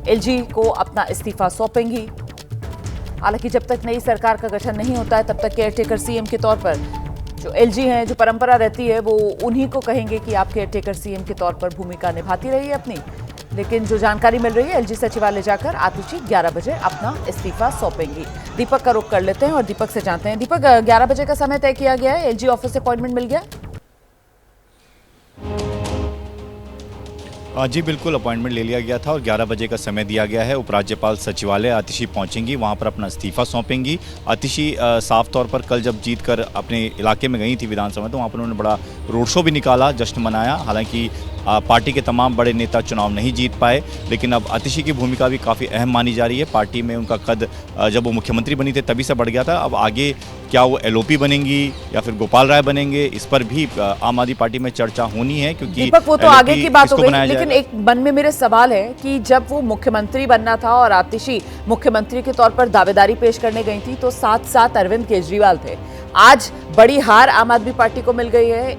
LG को अपना इस्तीफा सौंपेंगी। हालांकि जब तक नई सरकार का गठन नहीं होता है तब तक केयरटेकर सीएम के तौर पर जो एलजी हैं, जो परंपरा रहती है, वो उन्हीं को कहेंगे कि आप केयरटेकर सीएम के तौर पर भूमिका निभाती रही है अपनी। लेकिन जो जानकारी मिल रही है, एलजी सचिवालय जाकर आतिशी 11 बजे अपना इस्तीफा सौंपेंगी। दीपक का रुख कर लेते हैं और दीपक से जानते हैं। दीपक, 11 बजे का समय तय किया गया है, एलजी ऑफिस से अपॉइंटमेंट मिल गया? जी बिल्कुल, अपॉइंटमेंट ले लिया गया था और 11 बजे का समय दिया गया है। उपराज्यपाल सचिवालय आतिशी पहुंचेंगी, वहां पर अपना इस्तीफा सौंपेंगी। आतिशी साफ तौर पर कल जब जीतकर अपने इलाके में गई थी विधानसभा, तो वहां पर उन्होंने बड़ा रोड शो भी निकाला, जश्न मनाया। हालांकि पार्टी के तमाम बड़े नेता चुनाव नहीं जीत पाए, लेकिन अब आतिशी की भूमिका भी काफ़ी अहम मानी जा रही है। पार्टी में उनका कद जब वो मुख्यमंत्री बनी थे तभी से बढ़ गया था। अब आगे क्या वो एलओपी बनेंगी या फिर गोपाल राय बनेंगे, इस पर भी आम आदमी पार्टी में चर्चा होनी है। क्योंकि दीपक, वो तो आगे की बात हो गई, लेकिन एक मन में मेरे सवाल है कि जब वो मुख्यमंत्री बनना था और आतिशी मुख्यमंत्री के तौर पर दावेदारी पेश करने गई थी तो साथ साथ अरविंद केजरीवाल थे। आज बड़ी हार आम आदमी पार्टी को मिल गई है,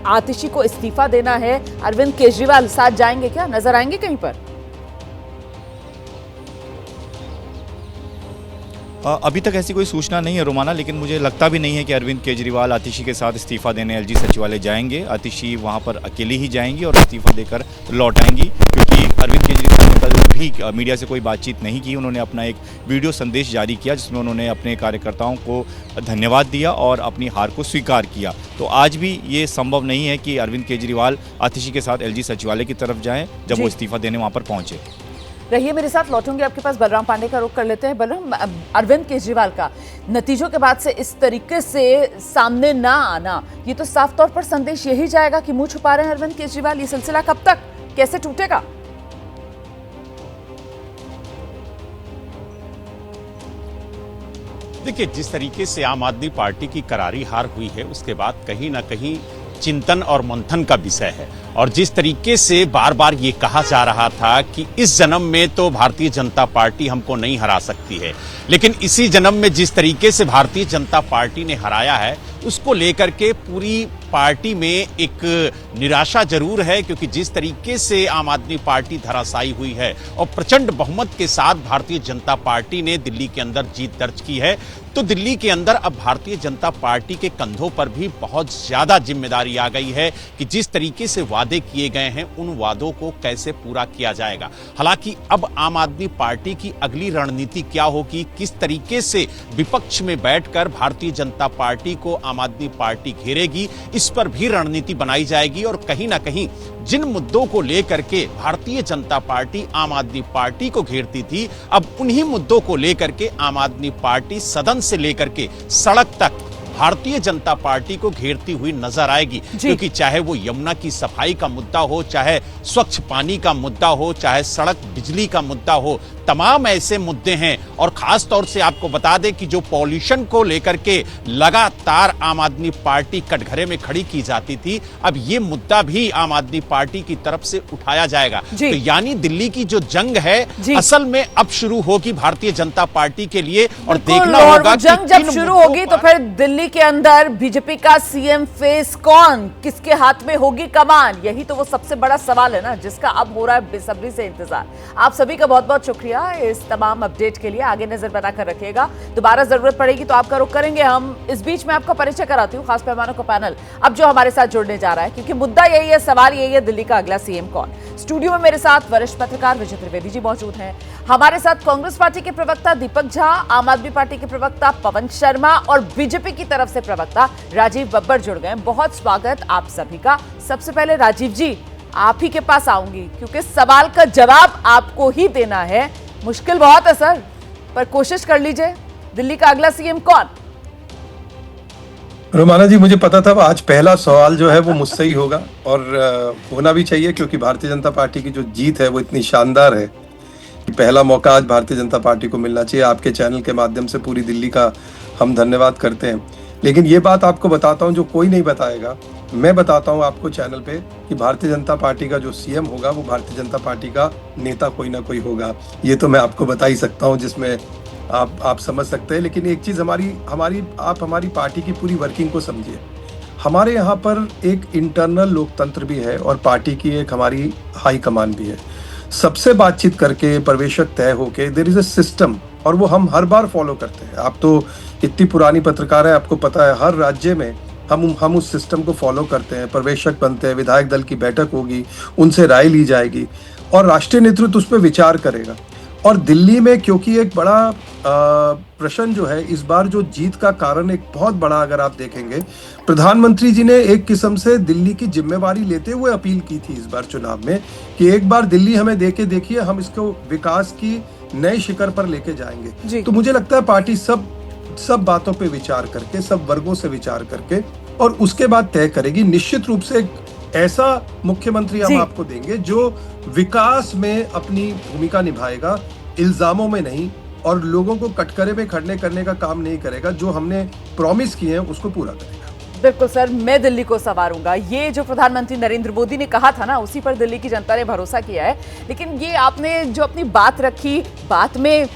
आतिशी को इस्तीफा देना है, अरविंद केजरीवाल साथ जाएंगे क्या, नजर आएंगे कहीं पर? अभी तक ऐसी कोई सूचना नहीं है रोमाना, लेकिन मुझे लगता भी नहीं है कि अरविंद केजरीवाल आतिशी के साथ इस्तीफा देने एलजी सचिवालय जाएंगे। आतिशी वहां पर अकेली ही जाएंगी और इस्तीफा देकर लौट आएंगी, क्योंकि अरविंद केजरीवाल ने कल भी मीडिया से कोई बातचीत नहीं की। उन्होंने अपना एक वीडियो संदेश जारी किया जिसमें उन्होंने अपने कार्यकर्ताओं को धन्यवाद दिया और अपनी हार को स्वीकार किया। तो आज भी ये संभव नहीं है कि अरविंद केजरीवाल आतिशी के साथ एलजी सचिवालय की तरफ जाएं जब वो इस्तीफा देने वहां पर पहुंचे। रहिए मेरे साथ, लौटूंगे आपके पास। बलराम पांडे का रुख कर लेते हैं। बलराम, अरविंद केजरीवाल का नतीजों के बाद से इस तरीके से सामने ना आना, ये तो साफ तौर पर संदेश यही जाएगा कि मुंह छुपा रहे हैं अरविंद केजरीवाल। ये सिलसिला कब तक, कैसे टूटेगा? देखिए, जिस तरीके से आम आदमी पार्टी की करारी हार हुई है, उसके बाद कहीं ना कहीं चिंतन और मंथन का विषय है। और जिस तरीके से बार बार ये कहा जा रहा था कि इस जन्म में तो भारतीय जनता पार्टी हमको नहीं हरा सकती है, लेकिन इसी जन्म में जिस तरीके से भारतीय जनता पार्टी ने हराया है, उसको लेकर के पूरी पार्टी में एक निराशा जरूर है। क्योंकि जिस तरीके से आम आदमी पार्टी धराशायी हुई है और प्रचंड बहुमत के साथ भारतीय जनता पार्टी ने दिल्ली के अंदर जीत दर्ज की है, तो दिल्ली के अंदर अब भारतीय जनता पार्टी के कंधों पर भी बहुत ज्यादा जिम्मेदारी आ गई है कि जिस तरीके से वादे किए गए हैं उन वादों को कैसे पूरा किया जाएगा। हालांकि अब आम आदमी पार्टी की अगली रणनीति क्या होगी, किस तरीके से विपक्ष में बैठकर भारतीय जनता पार्टी को आम आदमी पार्टी घेरेगी, इस पर भी रणनीति बनाई जाएगी। और कहीं ना कहीं जिन मुद्दों को लेकर के भारतीय जनता पार्टी आम आदमी पार्टी को घेरती थी, अब उन्हीं मुद्दों को लेकर के आम आदमी पार्टी सदन से लेकर के सड़क तक भारतीय जनता पार्टी को घेरती हुई नजर आएगी। क्योंकि चाहे वो यमुना की सफाई का मुद्दा हो, चाहे स्वच्छ पानी का मुद्दा हो, चाहे सड़क बिजली का मुद्दा हो, तमाम ऐसे मुद्दे हैं। और खास तौर से आपको बता दें कि जो पॉल्यूशन को लेकर के लगातार आम आदमी पार्टी कटघरे में खड़ी की जाती थी, अब ये मुद्दा भी आम आदमी पार्टी की तरफ से उठाया जाएगा। तो यानी दिल्ली की जो जंग है असल में अब शुरू होगी भारतीय जनता पार्टी के लिए। और देखना होगा कि जंग जब शुरू होगी तो फिर दिल्ली के अंदर बीजेपी का सीएम फेस कौन, किसके हाथ में होगी कमान, यही तो वो सबसे बड़ा सवाल है ना, जिसका अब हो रहा है बेसब्री से इंतजार। आप सभी का बहुत बहुत शुक्रिया इस तमाम अपडेट के लिए। आगे नजर बनाकर रखिएगा, दोबारा जरूरत पड़ेगी तो आपका रुख करेंगे हम। इस बीच में आपका परिचय कराती हूँ खास पैमानों का पैनल अब जो हमारे साथ जुड़ने जा रहा है, क्योंकि मुद्दा यही है, सवाल यही है, दिल्ली का अगला सीएम कौन। स्टूडियो में मेरे साथ वरिष्ठ पत्रकार विजय त्रिवेदी जी मौजूद हैं। हमारे साथ कांग्रेस पार्टी के प्रवक्ता दीपक झा, आम आदमी पार्टी के प्रवक्ता पवन शर्मा और बीजेपी की तरफ से प्रवक्ता राजीव बब्बर जुड़ गए। बहुत स्वागत आप सभी का। सबसे पहले राजीव जी, आप ही के पास आऊंगी क्योंकि सवाल का जवाब आपको ही देना है। मुश्किल बहुत है सर, पर कोशिश कर लीजिए। दिल्ली का अगला सीएम कौन? रोमाना जी, मुझे पता था आज पहला सवाल जो है वो मुझसे ही होगा और होना भी चाहिए, क्योंकि भारतीय जनता पार्टी की जो जीत है वो इतनी शानदार है कि पहला मौका आज भारतीय जनता पार्टी को मिलना चाहिए। आपके चैनल के माध्यम से पूरी दिल्ली का हम धन्यवाद करते हैं। लेकिन ये बात आपको बताता हूँ जो कोई नहीं बताएगा, मैं बताता हूँ आपको चैनल पे कि भारतीय जनता पार्टी का जो सीएम होगा वो भारतीय जनता पार्टी का नेता कोई ना कोई होगा। ये तो मैं आपको बता ही सकता हूँ, जिसमें आप समझ सकते हैं। लेकिन एक चीज़ आप हमारी पार्टी की पूरी वर्किंग को समझिए। हमारे यहाँ पर एक इंटरनल लोकतंत्र भी है और पार्टी की एक हमारी हाई कमान भी है। सबसे बातचीत करके पर्यवेक्षक तय होके देयर इज अ सिस्टम, और वो हम हर बार फॉलो करते हैं। आप तो इतनी पुरानी पत्रकार है, आपको पता है हर राज्य में हम उस सिस्टम को फॉलो करते हैं। पर्यवेक्षक बनते हैं, विधायक दल की बैठक होगी, उनसे राय ली जाएगी और राष्ट्रीय नेतृत्व उस पर विचार करेगा। और दिल्ली में क्योंकि एक बड़ा प्रश्न जो है इस बार जो जीत का कारण एक बहुत बड़ा, अगर आप देखेंगे प्रधानमंत्री जी ने एक किस्म से दिल्ली की जिम्मेवारी लेते हुए अपील की थी इस बार चुनाव में कि एक बार दिल्ली हमें देके देखिए, हम इसको विकास की नए शिखर पर लेके जाएंगे। तो मुझे लगता है पार्टी सब बातों पे विचार करके, सब वर्गों से विचार करके और उसके बाद तय करेगी। निश्चित रूप से एक ऐसा मुख्यमंत्री हम आपको देंगे जो विकास में अपनी भूमिका निभाएगा, इल्जामों में नहीं, और लोगों को कटघरे में खड़े करने का काम नहीं करेगा। जो हमने प्रॉमिस किए हैं उसको पूरा करेगा। बिल्कुल सर, मैं दिल्ली को संवारूंगा, ये जो प्रधानमंत्री नरेंद्र मोदी ने कहा था ना, उसी पर दिल्ली की जनता ने भरोसा किया है। लेकिन ये आपने जो अपनी बात रखी, बात में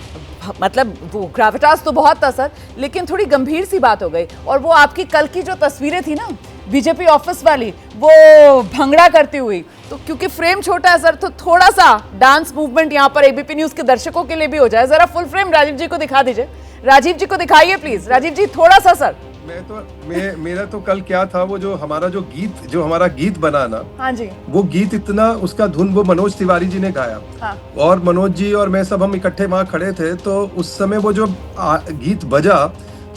मतलब वो ग्रेविटास तो बहुत था सर, लेकिन थोड़ी गंभीर सी बात हो गई। और वो आपकी कल की जो तस्वीरें थी ना बीजेपी ऑफिस वाली, वो भंगड़ा करती हुई, तो क्योंकि फ्रेम छोटा है सर, तो थोड़ा सा डांस मूवमेंट यहाँ पर एबीपी न्यूज के दर्शकों के लिए भी हो जाए। जरा फुल फ्रेम राजीव जी को दिखा दीजिए, राजीव जी को दिखाइए प्लीज। राजीव जी थोड़ा सा सर। मेरा तो कल क्या था, वो जो हमारा गीत बना ना, हाँ जी, वो गीत इतना, उसका धुन वो मनोज तिवारी जी ने गाया। हाँ। और मनोज जी और मैं सब हम इकट्ठे वहां खड़े थे, तो उस समय वो जो गीत बजा,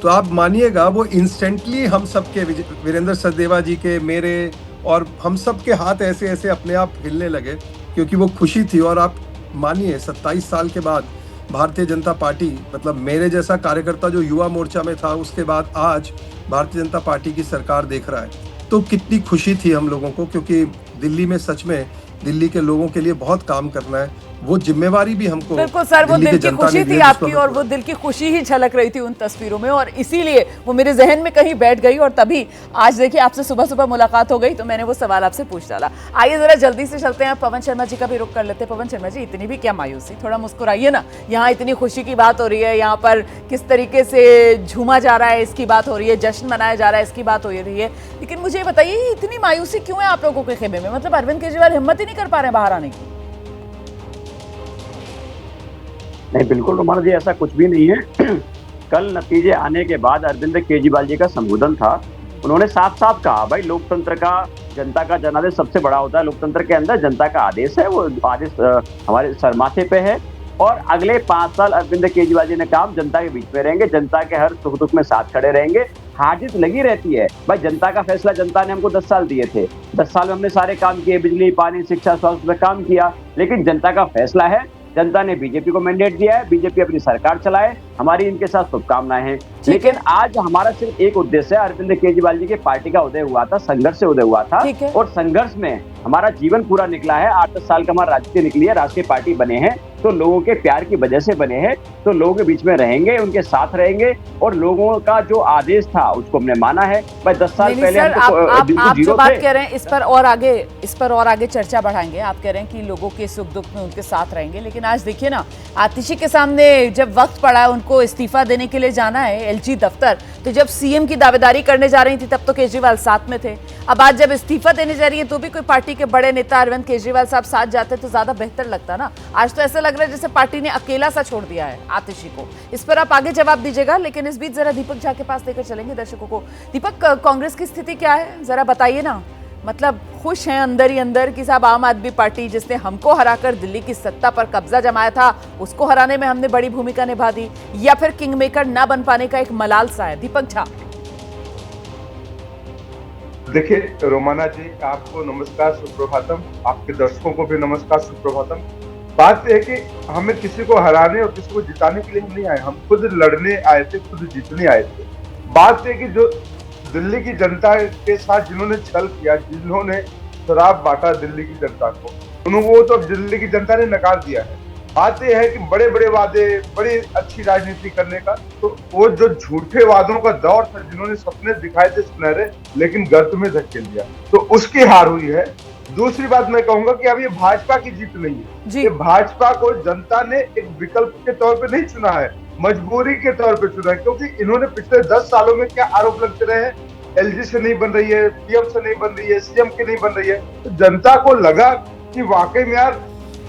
तो आप मानिएगा वो इंस्टेंटली हम सबके, वीरेंद्र सचदेवा जी के, मेरे और हम सब के हाथ ऐसे ऐसे अपने आप हिलने लगे, क्योंकि वो खुशी थी। और आप मानिए 27 साल के बाद भारतीय जनता पार्टी, मतलब मेरे जैसा कार्यकर्ता जो युवा मोर्चा में था, उसके बाद आज भारतीय जनता पार्टी की सरकार देख रहा है, तो कितनी खुशी थी हम लोगों को। क्योंकि दिल्ली में सच में दिल्ली के लोगों के लिए बहुत काम करना है, वो जिम्मेवारी भी हमको। बिल्कुल सर, वो दिल की खुशी थी आपकी, और वो दिल की खुशी ही झलक रही थी उन तस्वीरों में, और इसीलिए वो मेरे जहन में कहीं बैठ गई। और तभी आज देखिए आपसे सुबह सुबह मुलाकात हो गई, तो मैंने वो सवाल आपसे पूछ डाला। आइए जरा जल्दी से चलते हैं, पवन शर्मा जी का भी रुख कर लेते हैं। पवन शर्मा जी, इतनी भी क्या मायूसी, थोड़ा मुस्कुराइए ना। यहाँ इतनी खुशी की बात हो रही है, यहाँ पर किस तरीके से झूमा जा रहा है इसकी बात हो रही है, जश्न मनाया जा रहा है इसकी बात हो रही है, लेकिन मुझे बताइए इतनी मायूसी क्यों है आप लोगों के खेमे में? मतलब अरविंद केजरीवाल हिम्मत ही नहीं कर पा रहे बाहर आने की? नहीं, बिल्कुल रोमाना जी, ऐसा कुछ भी नहीं है। कल नतीजे आने के बाद अरविंद केजरीवाल जी का संबोधन था, उन्होंने साफ साफ कहा, भाई लोकतंत्र का, जनता का जनादेश सबसे बड़ा होता है। लोकतंत्र के अंदर जनता का आदेश है, वो आदेश हमारे सरमाथे पे है, और अगले 5 साल अरविंद केजरीवाल जी ने कहा जनता के बीच में रहेंगे, जनता के हर सुख दुख में साथ खड़े रहेंगे। हार जीत लगी रहती है भाई, जनता का फैसला, जनता ने हमको 10 साल दिए थे, 10 साल में हमने सारे काम किए, बिजली, पानी, शिक्षा, स्वास्थ्य में काम किया, लेकिन जनता का फैसला है, जनता ने बीजेपी को मैंडेट दिया है, बीजेपी अपनी सरकार चलाए, हमारी इनके साथ शुभकामनाएं हैं। लेकिन आज हमारा सिर्फ एक उद्देश्य है, अरविंद केजरीवाल जी के पार्टी का उदय हुआ था, संघर्ष से उदय हुआ था, और संघर्ष में हमारा जीवन पूरा निकला है। 8-10 साल का हमारा राजनीति निकली है, राष्ट्रीय पार्टी बने हैं, तो लोगों के प्यार की वजह से बने हैं, तो लोगों के बीच में रहेंगे, उनके साथ रहेंगे, और लोगों का जो आदेश था उसको हमने माना है। भाई 10 साल पहले आप जो बात कह रहे हैं इस पर और आगे चर्चा बढ़ाएंगे। आप कह रहे हैं कि लोगों के सुख दुख में उनके साथ रहेंगे, लेकिन आज देखिए ना, आतिशी के सामने जब वक्त पड़ा है उनको इस्तीफा देने के लिए जाना है एलजी दफ्तर, तो जब सीएम की दावेदारी करने जा रही थी तब तो केजरीवाल साथ में थे। अब आज जब इस्तीफा देने जा रही है तो भी कोई पार्टी के बड़े नेता अरविंद केजरीवाल साहब साथ जाते तो ज्यादा बेहतर लगता ना। आज तो ऐसा लग रहा है जैसे पार्टी ने अकेला सा छोड़ दिया है आतिशी को। इस पर आप आगे जवाब दीजिएगा, लेकिन इस बीच जरा दीपक झा के पास लेकर चलेंगे दर्शकों को। दीपक, कांग्रेस की स्थिति क्या है, जरा बताइए ना। मतलब खुश हैं अंदर ही अंदर कि साहब आम आदमी पार्टी जिसने हमको हराकर दिल्ली की सत्ता पर कब्जा जमाया था, उसको हराने में हमने बड़ी भूमिका निभा दी, या फिर किंगमेकर ना बन पाने का एक मलाल सा है? दीपक झा। देखिए रोमाना जी, आपको नमस्कार, सुप्रभातम, आपके दर्शकों को भी नमस्कार, सुप्रभातम। बात यह है कि हमें किसी को हराने और किसी को जिताने के लिए हम नहीं आए, हम खुद लड़ने आए थे, खुद जीतने आए थे। बात यह कि जो दिल्ली की जनता के साथ जिन्होंने छल किया, जिन्होंने शराब बांटा दिल्ली की जनता को, उनको तो दिल्ली की जनता ने नकार दिया है। बात यह है कि बड़े बड़े वादे, बड़ी अच्छी राजनीति करने का, तो वो जो झूठे वादों का दौर था, जिन्होंने सपने दिखाए थे सुनहरे, लेकिन गर्त में धकेल दिया, तो उसकी हार हुई है। दूसरी बात मैं कहूंगा कि अब ये भाजपा की जीत नहीं है, ये भाजपा को जनता ने एक विकल्प के तौर पे नहीं चुना है, मजबूरी के तौर पे चुना है। क्योंकि इन्होंने पिछले 10 सालों में क्या आरोप लगते रहे हैं, एलजी से नहीं बन रही है, पीएम से नहीं बन रही है, सीएम की नहीं बन रही है, तो जनता को लगा कि वाकई में यार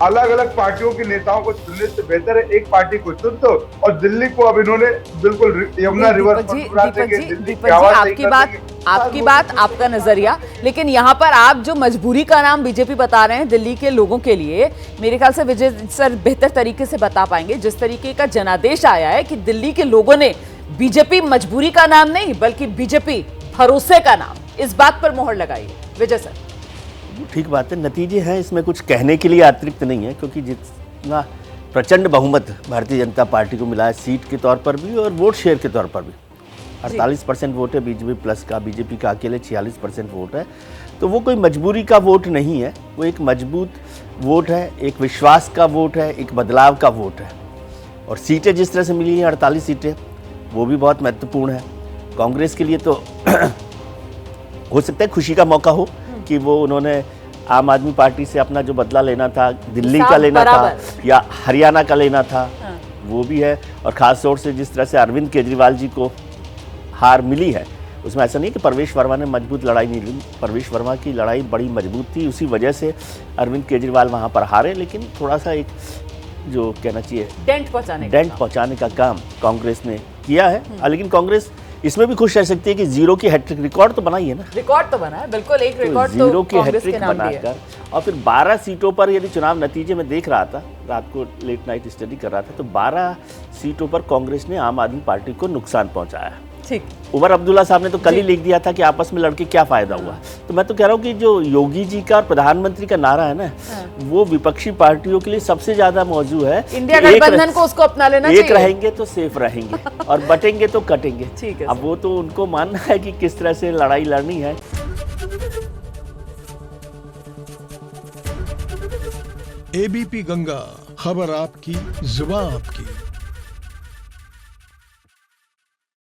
अलग अलग पार्टियों के नेताओं को चुनने से बेहतर है एक पार्टी को चुन दो। और दिल्ली को अब इन्होंने बिल्कुल यमुना रिवर दीपक जी, आपकी बात, आपका नजरिया, लेकिन यहाँ पर आप जो मजबूरी का नाम बीजेपी बता रहे हैं दिल्ली के लोगों के लिए, मेरे ख्याल से विजय सर बेहतर तरीके से बता पाएंगे। जिस तरीके का जनादेश आया है कि दिल्ली के लोगों ने बीजेपी मजबूरी का नाम नहीं बल्कि बीजेपी भरोसे का नाम, इस बात पर मोहर लगाई है। विजय सर, ठीक बात है, नतीजे हैं, इसमें कुछ कहने के लिए अतिरिक्त नहीं है, क्योंकि जितना प्रचंड बहुमत भारतीय जनता पार्टी को मिला है सीट के तौर पर भी और वोट शेयर के तौर पर भी, 48% वोट है बीजेपी प्लस का, बीजेपी का अकेले 46% वोट है, तो वो कोई मजबूरी का वोट नहीं है, वो एक मजबूत वोट है, एक विश्वास का वोट है, एक बदलाव का वोट है। और सीटें जिस तरह से मिली हैं 48 सीटें, वो भी बहुत महत्वपूर्ण है। कांग्रेस के लिए तो हो सकता है खुशी का मौका हो कि वो उन्होंने आम आदमी पार्टी से अपना जो बदला लेना था, दिल्ली का लेना था या हरियाणा का लेना था, वो भी है। और ख़ास तौर से जिस तरह से अरविंद केजरीवाल जी को हार मिली है, उसमें ऐसा नहीं कि परवेश वर्मा ने मजबूत लड़ाई नहीं लड़ी, परवेश वर्मा की लड़ाई बड़ी मजबूत थी, उसी वजह से अरविंद केजरीवाल वहाँ पर हारे। लेकिन थोड़ा सा एक जो कहना चाहिए डेंट पहुँचाने का काम कांग्रेस ने किया है। लेकिन कांग्रेस इसमें भी खुश रह सकती है कि जीरो की हैट्रिक रिकॉर्ड तो बनाई है ना, रिकॉर्ड तो बना है, बिल्कुल एक रिकॉर्ड तो जीरो की हैट्रिक बनाकर, और फिर 12 सीटों पर, यदि चुनाव नतीजे में देख रहा था, रात को लेट नाइट स्टडी कर रहा था, तो 12 सीटों पर कांग्रेस ने आम आदमी पार्टी को नुकसान पहुंचाया। ठीक, उमर अब्दुल्ला साहब ने तो कल ही लिख दिया था कि आपस में लड़के क्या फायदा हुआ। तो मैं तो कह रहा हूँ कि जो योगी जी का और प्रधानमंत्री का नारा है ना, वो विपक्षी पार्टियों के लिए सबसे ज्यादा मौजू है। इंडिया गठबंधन को उसको अपना लेना चाहिए। एक रहेंगे तो सेफ रहेंगे और बटेंगे तो कटेंगे। ठीक है, अब वो तो उनको मानना है कि किस तरह से लड़ाई लड़नी है। एबीपी गंगा, खबर आपकी, जुबान आपकी।